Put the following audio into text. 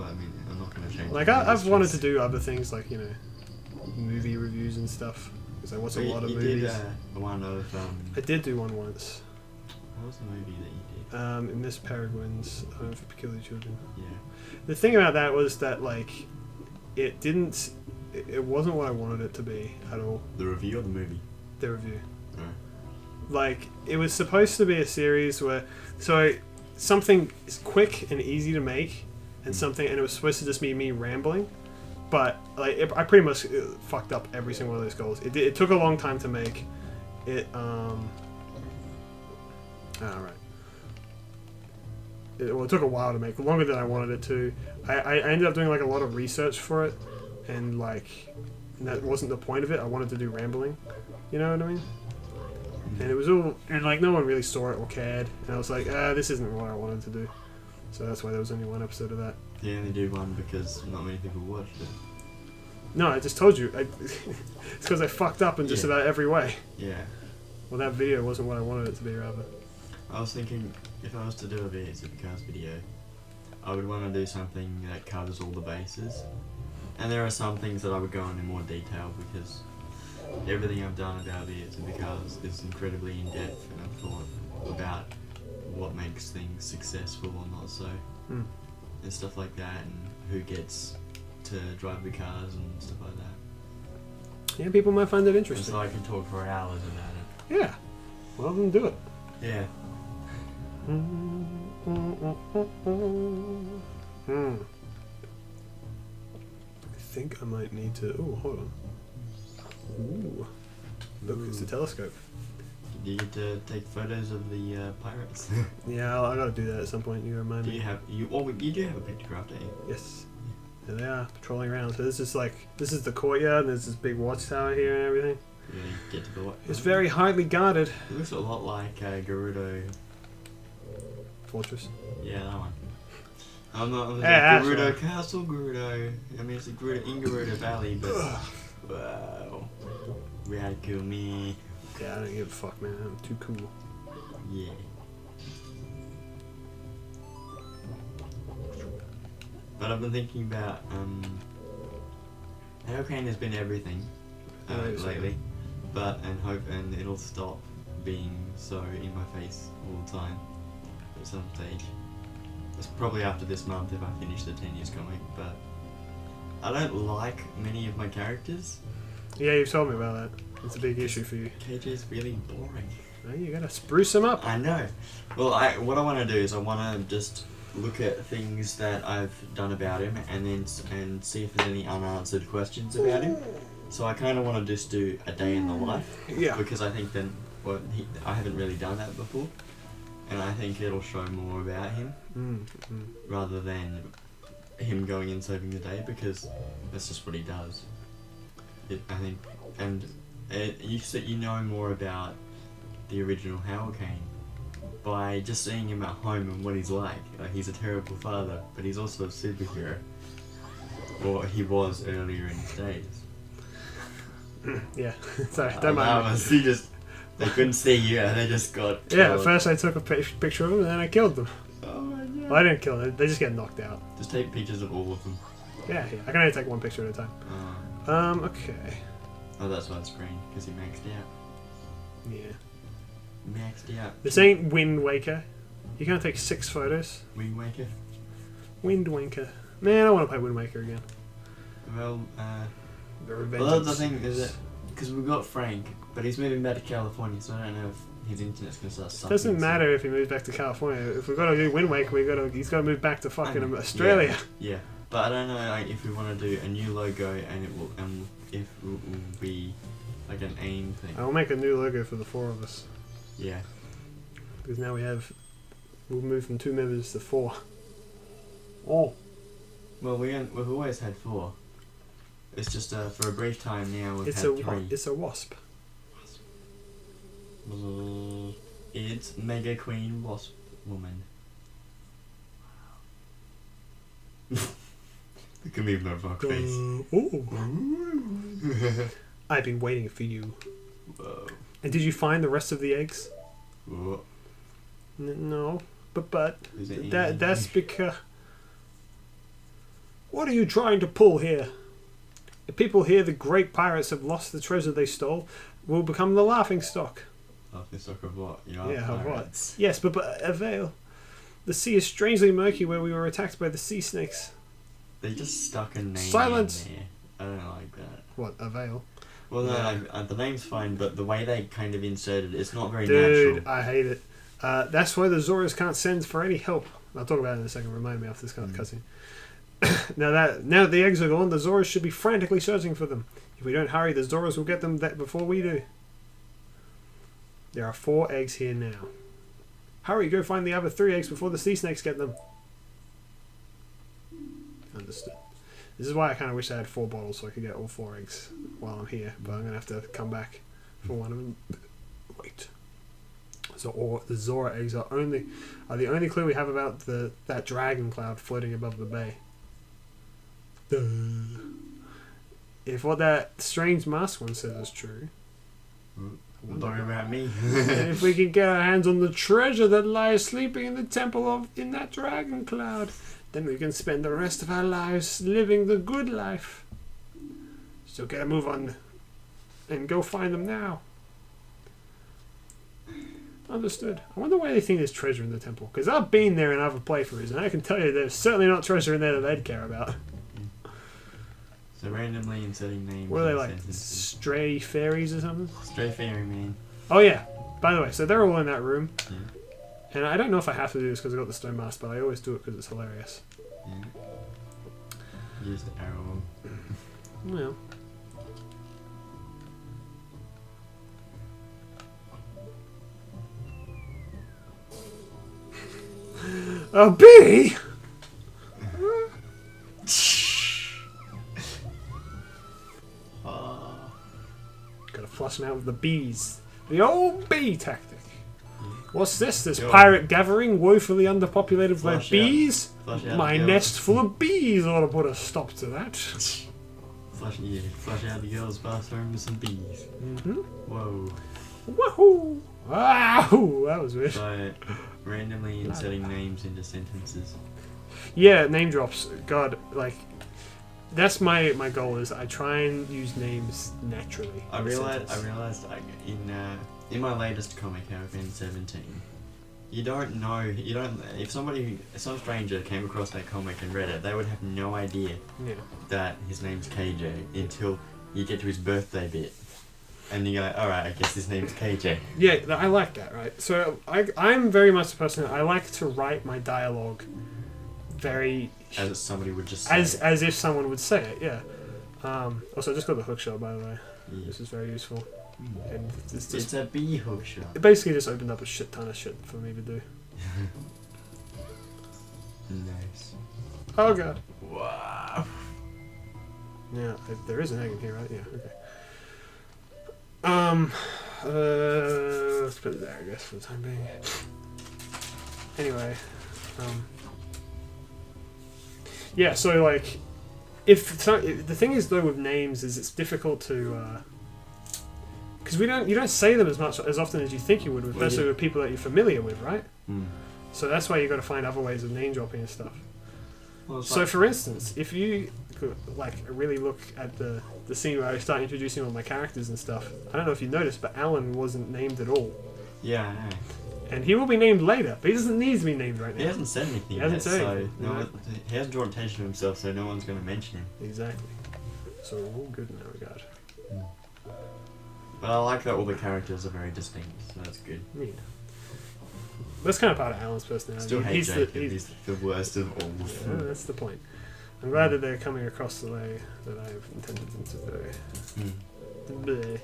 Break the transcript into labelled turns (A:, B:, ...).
A: I mean, I'm not going to change.
B: Like I've wanted to do other things, like movie reviews and stuff, because I watch a lot of movies.
A: You did one of.
B: I did do one once.
A: What was the movie that you did?
B: Miss Peregrine's Home for Peculiar Children.
A: Yeah.
B: The thing about that was that like, it didn't. It wasn't what I wanted it to be at all.
A: The review or the movie?
B: The review.
A: Oh.
B: Like, it was supposed to be a series where, something is quick and easy to make, and it was supposed to just be me rambling, but like I pretty much fucked up every single one of those goals. It took a long time to make. It it took a while to make, longer than I wanted it to. I ended up doing like a lot of research for it, and that wasn't the point of it. I wanted to do rambling, you know what I mean? And it was all, and like no one really saw it or cared, and I was like, this isn't what I wanted to do. So that's why there was only one episode of that.
A: You only did one because not many people watched it.
B: No, I just told you. It's because I fucked up in just about every way.
A: Yeah.
B: Well, that video wasn't what I wanted it to be, rather.
A: I was thinking, if I was to do a Supercars video, I would want to do something that covers all the bases. And there are some things that I would go on in more detail, because everything I've done about Supercars is incredibly in-depth, and I've thought about what makes things successful or not so. And stuff like that, and who gets to drive the cars and stuff like that.
B: Yeah, people might find it interesting.
A: And so I can talk for hours about
B: it. Yeah. Well, then do it.
A: Yeah.
B: I think I might need to... Oh, hold on. Ooh. Look, it's a telescope.
A: You get to take photos of the pirates.
B: Yeah, I gotta do that at some point. You remind me.
A: You do have a pictograph, don't you?
B: Yes. There they are, patrolling around. So this is the courtyard, and there's this big watchtower here and everything.
A: Yeah, you get to the what?
B: It's very highly guarded.
A: It looks a lot like Gerudo.
B: Fortress.
A: Yeah, that one. I'm not
B: Gerudo
A: right. Castle, Gerudo. I mean, it's a Gerudo in Gerudo Valley, but wow, radical me.
B: Yeah, I don't give a fuck, man. I'm too cool.
A: Yeah. But I've been thinking about how Kane has been everything lately, and it'll stop being so in my face all the time at some stage. It's probably after this month if I finish the 10 years comic, but I don't like many of my characters.
B: Yeah, you've told me about that. It's a big issue for you.
A: KJ is really boring.
B: Well, you gotta spruce him up.
A: I know. Well, what I want to do is I want to just look at things that I've done about him, and see if there's any unanswered questions about him. So I kind of want to just do a day in the life.
B: Yeah.
A: Because I think I haven't really done that before, and I think it'll show more about him rather than him going and saving the day, because that's just what he does. I think, and you know more about the original Hale Kane by just seeing him at home and what he's like. He's a terrible father, but he's also a superhero. Or he was earlier in his days.
B: Yeah, sorry, don't mind.
A: They couldn't see you and they just got killed.
B: Yeah, at first I took a picture of them and then I killed them.
A: Oh my god.
B: Well, I didn't kill them, they just get knocked out.
A: Just take pictures of all of them.
B: Yeah, I can only take one picture at a time. Okay.
A: Oh, that's why it's green, because he maxed out.
B: Yeah.
A: Maxed out.
B: This ain't Wind Waker. You can't take 6 photos.
A: Wind Waker?
B: Wind Waker. Man, I want to play Wind Waker again.
A: Well,
B: the
A: the thing is that, because we've got Frank, but he's moving back to California, so I don't know if his internet's going to start sucking.
B: It doesn't matter if he moves back to California. If we've got to do Wind Waker, he's got to move back to fucking Australia.
A: Yeah, but I don't know if we want to do a new logo and if it will be like an AIM thing.
B: I'll make a new logo for the 4 of us.
A: Yeah.
B: Because now we'll move from 2 members to 4. Oh.
A: Well, we've always had 4. It's just for a brief time now we've had 3.
B: It's a wasp.
A: It's Mega Queen Wasp Woman. Look at me with my rock face.
B: I've been waiting for you.
A: Whoa.
B: And did you find the rest of the eggs?
A: Whoa.
B: No, but that's because What are you trying to pull here? If people hear the great pirates have lost the treasure they stole, we'll become the laughing stock.
A: Laughing stock of what? You are
B: Yeah, of what?
A: pirates.
B: Yes, but avail. The sea is strangely murky where we were attacked by the sea snakes.
A: They just stuck a name
B: Silence!
A: in there. I don't like that.
B: What, avail?
A: Well, no, the name's fine, but the way they kind of inserted it's not very
B: Dude,
A: natural.
B: I hate it. That's why the Zoras can't send for any help. I'll talk about it in a second. Remind me after this kind of cutscene. now that the eggs are gone, the Zoras should be frantically searching for them. If we don't hurry, the Zoras will get them before we do. There are 4 eggs here now. Hurry, go find the other 3 eggs before the sea snakes get them. Understood. This is why I kind of wish I had 4 bottles so I could get all 4 eggs while I'm here. But I'm going to have to come back for one of them. Wait. So the Zora eggs are the only clue we have about that dragon cloud floating above the bay. Duh. If what that strange masked one says is true,
A: Don't worry about me.
B: and if we can get our hands on the treasure that lies sleeping in the temple in that dragon cloud, then we can spend the rest of our lives living the good life. So get a move on and go find them now. Understood. I wonder why they think there's treasure in the temple. Because I've been there in other playthroughs, and I can tell you there's certainly not treasure in there that they'd care about.
A: So randomly inserting names.
B: What are they
A: in
B: like?
A: sentences.
B: Stray fairies or something?
A: Stray fairy man.
B: Oh yeah. By the way, so they're all in that room.
A: Yeah.
B: And I don't know if I have to do this because I got the stone mask, but I always do it because it's hilarious.
A: Yeah. Use the arrow.
B: Well. A bee? Gotta flush them out with the bees. The old bee tactic. What's this? This
A: Yo.
B: pirate gathering woefully underpopulated by
A: Flush out.
B: bees?
A: Flush out
B: My
A: the girls.
B: nest full of bees ought to put a stop to that.
A: Flush out the girls' bathroom with some bees.
B: Mm-hmm.
A: Whoa.
B: Wahoo! Wow! That was weird.
A: So, randomly inserting names into sentences.
B: Yeah, name drops. God, like, that's my goal is I try and use names naturally.
A: I
B: in a
A: realized
B: sentence.
A: in my latest comic, Hurricane 17, if some stranger came across that comic and read it, they would have no idea
B: Yeah.
A: that his name's KJ until you get to his birthday bit. And you go, alright, I guess his name's KJ.
B: Yeah, I like that, right? So I'm very much the person, I like to write my dialogue very...
A: As somebody would just say.
B: As if someone would say it, yeah. Also, I just got the hook shot, by the way.
A: Yeah.
B: This is very useful. And it's
A: It's a bee hook shot.
B: it basically just opened up a shit ton of shit for me to do.
A: Nice.
B: Oh god.
A: Wow.
B: Yeah, there is an egg in here, right? Yeah, okay. Let's put it there, I guess, for the time being. Anyway, yeah, so like, the thing is though with names is it's difficult to, because you don't say them as often as you think you would, especially with people that you're familiar with, right?
A: Mm.
B: So that's why you got to find other ways of name dropping and stuff.
A: Well,
B: So, for instance, if you like really look at the scene where I start introducing all my characters and stuff, I don't know if you noticed, but Alan wasn't named at all,
A: yeah, I know.
B: and he will be named later, but he doesn't need to be named right now.
A: He hasn't said anything
B: He hasn't
A: yet,
B: said
A: so
B: anything,
A: no
B: no.
A: one, he hasn't drawn attention to himself, so no one's going to mention him.
B: Exactly. So we're all good in that regard.
A: But I like that all the characters are very distinct, so that's good.
B: Yeah. That's kind of part of Alan's personality.
A: Still hate Jacob,
B: he's
A: he's the worst of all.
B: yeah, that's the point. I'm glad that they're coming across the way that I've intended them to do.
A: Mm.
B: Bleh.